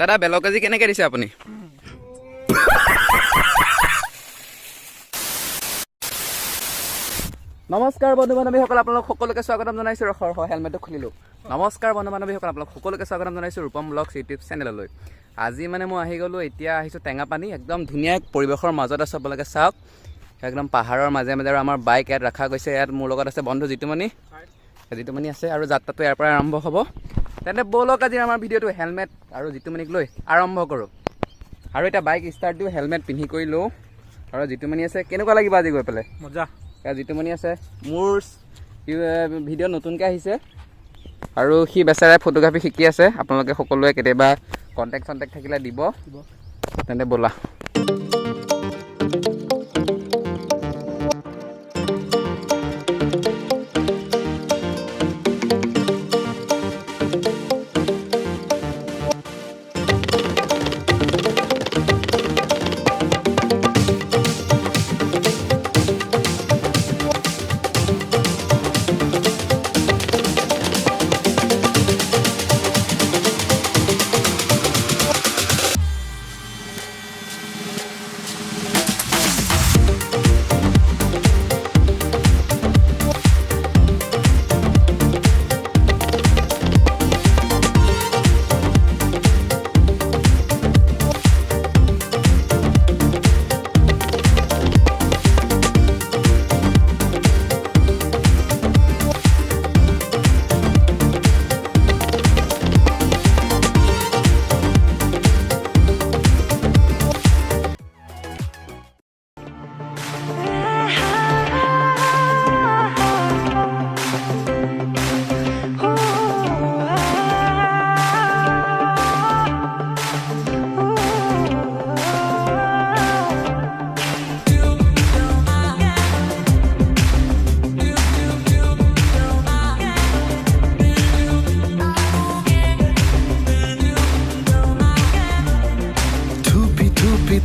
দাদা বেলৰ কেজি কেনেকৈ দিছে আপুনি? নমস্কাৰ বন্ধু বান্ধৱীসকল, আপোনালোক সকলোকে স্বাগতম জনাইছোঁ। হেলমেটটো খুলিলোঁ। নমস্কাৰ বন্ধু বান্ধৱীসকল, আপোনালোক সকলোকে স্বাগতম জনাইছোঁ ৰূপম ব্লগছ ইউটিউব চেনেললৈ। আজি মানে মই আহি গ'লোঁ, এতিয়া আহিছোঁ টেঙাপানী। একদম ধুনীয়া পৰিৱেশৰ মাজত আছে, আপোনালোকে চাওক। একদম পাহাৰৰ মাজে মাজে আৰু আমাৰ বাইক ইয়াত ৰখা গৈছে। ইয়াত মোৰ লগত আছে বন্ধু জিতুমণি আছে আৰু যাত্ৰাটো ইয়াৰ পৰা আৰম্ভ হ'ব। তেন্তে ব'লক আজি আমাৰ ভিডিঅ'টো হেলমেট আৰু জিতুমণিক লৈ আৰম্ভ কৰোঁ। আৰু এতিয়া বাইক ষ্টাৰ্ট দিওঁ, হেলমেট পিন্ধি কৰি লওঁ। আৰু জিতুমণি আছে, কেনেকুৱা লাগিব আজি গৈ পেলাই? মজা। জিতুমণি আছে, মোৰ ভিডিঅ' নতুনকৈ আহিছে আৰু সি বেচেৰাই ফটোগ্ৰাফী শিকি আছে। আপোনালোকে সকলোৱে কেতিয়াবা কণ্টেক্ট থাকিলে দিব। তেন্তে ব'লা।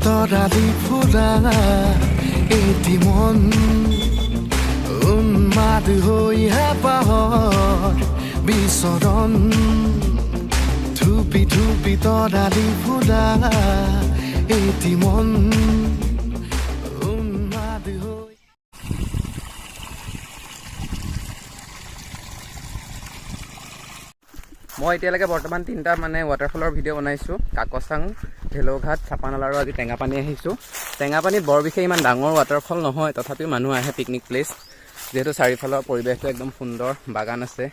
তৰালি ফুৰা এটি মন উন্মাদ হৈ হেঁপাহৰ বিচৰণ থুপি থুপি তৰালি ফুৰা এটি মন উন্মাদ হৈ। মই এতিয়ালৈকে বৰ্তমান 3টা ৱাটাৰফলৰ ভিডিঅ' বনাইছোঁ। কাকচাং, ভেলৌঘাট, চাপানলা আৰু আজি টেঙাপানী আহিছোঁ। টেঙাপানীত বৰ বিশেষ ইমান ডাঙৰ ৱাটাৰফল নহয়, তথাপিও মানুহ আহে, পিকনিক প্লেচ। যিহেতু চাৰিওফালৰ পৰিৱেশটো একদম সুন্দৰ, বাগান আছে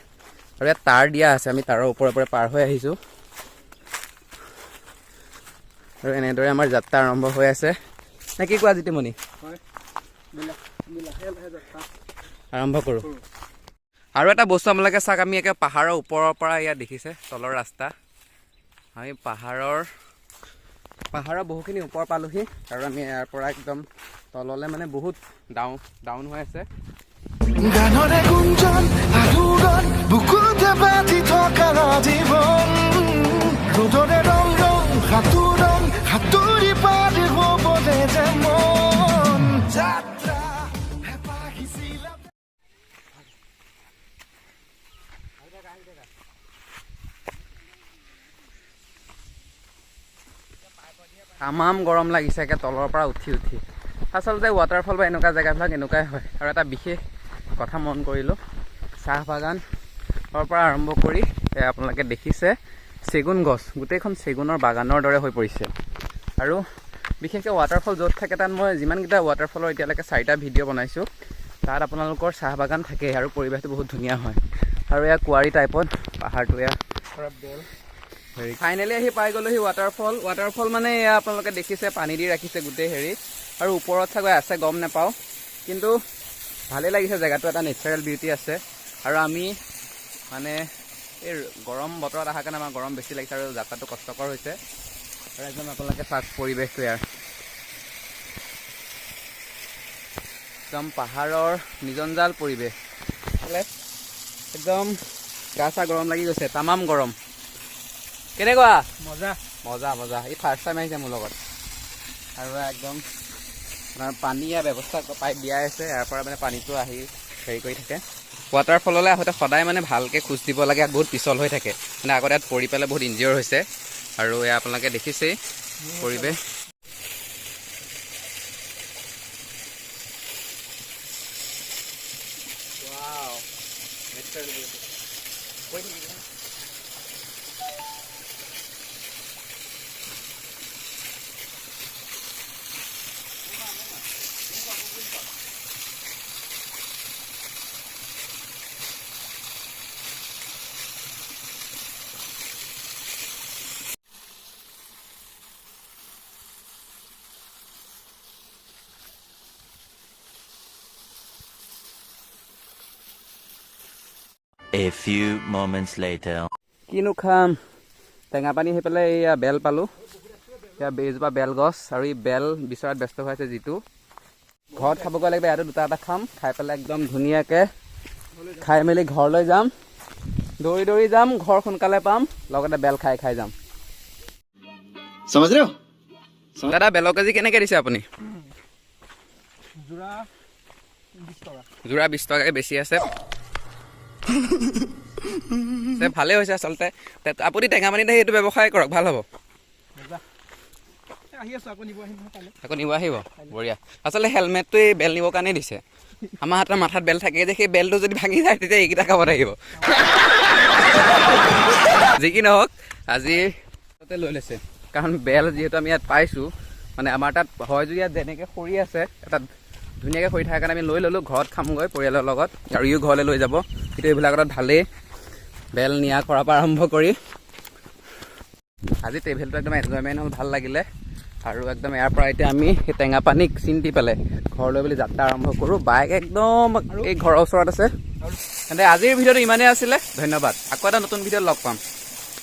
আৰু ইয়াত তাঁৰ দিয়া আছে। আমি তাঁৰৰ ওপৰে পাৰ হৈ আহিছোঁ আৰু এনেদৰে আমাৰ যাত্ৰা আৰম্ভ হৈ আছে। নে কি কোৱা জিতুমণি? আৰম্ভ কৰোঁ। আৰু এটা বস্তু আপোনালোকে চাওক, আমি একে পাহাৰৰ ওপৰৰ পৰা ইয়াত দেখিছে তলৰ ৰাস্তা। আমি পাহাৰৰ বহুখিনি ওপৰ পালোহি আৰু আমি ইয়াৰ পৰা একদম তললৈ বহুত ডাউন হৈ আছে। গানৰে গুঞ্জন আলোড়ন বুকুতে বাঁধি থকা জীৱন ৰ'দৰে ৰং ৰং সাঁতুৰি পাৰি হ'বলে যে মন যাত্ৰা হেঁপাহিছিল। তামাম গৰম লাগিছে একে তলৰ পৰা উঠি। আচলতে ৱাটাৰফল বা এনেকুৱা জেগাবিলাক এনেকুৱাই হয়। আৰু এটা বিশেষ কথা মন কৰিলোঁ, চাহ বাগানৰ পৰা আৰম্ভ কৰি আপোনালোকে দেখিছে চেগুন গছ, গোটেইখন চেগুনৰ বাগানৰ দৰে হৈ পৰিছে। আৰু বিশেষকৈ ৱাটাৰফল য'ত থাকে তাত মই যিমানকেইটা ৱাটাৰফলৰ এতিয়ালৈকে 4টা ভিডিঅ' বনাইছোঁ, তাত আপোনালোকৰ চাহ বাগান থাকে আৰু পৰিৱেশটো বহুত ধুনীয়া হয়। আৰু এয়া কুঁৱাৰী টাইপত পাহাৰটো, এয়া ফাইনেলি আহি পাই গ'লোহি ৱাটাৰফল। এয়া আপোনালোকে দেখিছে পানী দি ৰাখিছে গোটেই আৰু ওপৰত চাগৈ আছে গম নাপাওঁ, কিন্তু ভালেই লাগিছে জেগাটো, এটা নেচাৰেল বিউটি আছে। আৰু আমি এই গৰম বতৰত অহাৰ কাৰণে আমাৰ গৰম বেছি লাগিছে আৰু যাত্ৰাটো কষ্টকৰ হৈছে। আৰু একদম আপোনালোকে চাওক পৰিৱেশটো ইয়াৰ একদম পাহাৰৰ নিজনজাল পৰিৱেশ। একদম গা চা গৰম লাগি গৈছে, তামাম গৰম। কেনেকুৱা? মজা মজা মজা। এই ফাৰ্ষ্ট টাইম আহিছে মোৰ লগত আৰু একদম পানী ইয়াৰ ব্যৱস্থা পাইপ দিয়াই আছে। ইয়াৰ পৰা পানীটো আহি হেৰি কৰি থাকে। ৱাটাৰফললৈ আহোঁতে সদায় ভালকৈ খোজ দিব লাগে, বহুত পিছল হৈ থাকে। আগতে ইয়াত পৰি পেলাই বহুত ইনজিঅ'ৰ হৈছে। আৰু এয়া আপোনালোকে দেখিছেই পৰিৱেশ। A few moments later. কিনো খাম, টেঙা পানী হৈ পেলাই এয়া বেল পালোঁ। এয়া এজোপা বেল গছ আৰু এই বেল বিচৰাত ব্যস্ত হৈ আছে যিটো। ঘৰত খাবগৈ লাগিব, ইয়াতো দুটা এটা খাম, খাই পেলাই একদম ধুনীয়াকৈ খাই মেলি ঘৰলৈ যাম। দৌৰি দৌৰি যাম, ঘৰ সোনকালে পাম, লগতে বেল খাই খাই যাম। দাদা বেলৰ কেজি কেনেকৈ দিছে আপুনি? যোৰা 20 টকাকৈ বেছি আছে। ভালেই হৈছে আচলতে। আপুনি টেঙা পানীতে সেইটো ব্যৱসায় কৰক, ভাল হ'ব। আকৌ নিব আহিব, বঢ়িয়া। আচলতে হেলমেটটো এই বেল নিবৰ কাৰণেই দিছে। আমাৰ হাতৰ মাথাত বেল থাকে যে, সেই বেলটো যদি ভাঙি যায় তেতিয়া এইকেইটা কামত আহিব। যি কি নহওক আজি লৈ লৈছে, কাৰণ বেল যিহেতু আমি ইয়াত পাইছোঁ, মানে আমাৰ তাত হয়তো ইয়াত যেনেকৈ সৰি আছে, এটা ধুনীয়াকৈ সৰি থকাৰ কাৰণে আমি লৈ ল'লোঁ। ঘৰত খামগৈ পৰিয়ালৰ লগত, আৰু ইও ঘৰলৈ লৈ যাব। কিন্তু এইবিলাকত ভালেই, বেল নিয়া কৰাৰ পৰা আৰম্ভ কৰি আজি ট্ৰেভেলটো একদম এনজয়মেণ্ট হ'ল, ভাল লাগিলে। আৰু একদম ইয়াৰ পৰা এতিয়া আমি সেই টেঙা পানীক চিন্তি পেলাই ঘৰলৈ বুলি যাত্ৰা আৰম্ভ কৰোঁ। বাইক একদম এই ঘৰৰ ওচৰত আছে। তেন্তে আজিৰ ভিডিঅ'টো ইমানেই আছিলে, ধন্যবাদ। আকৌ এটা নতুন ভিডিঅ'ত লগ পাম।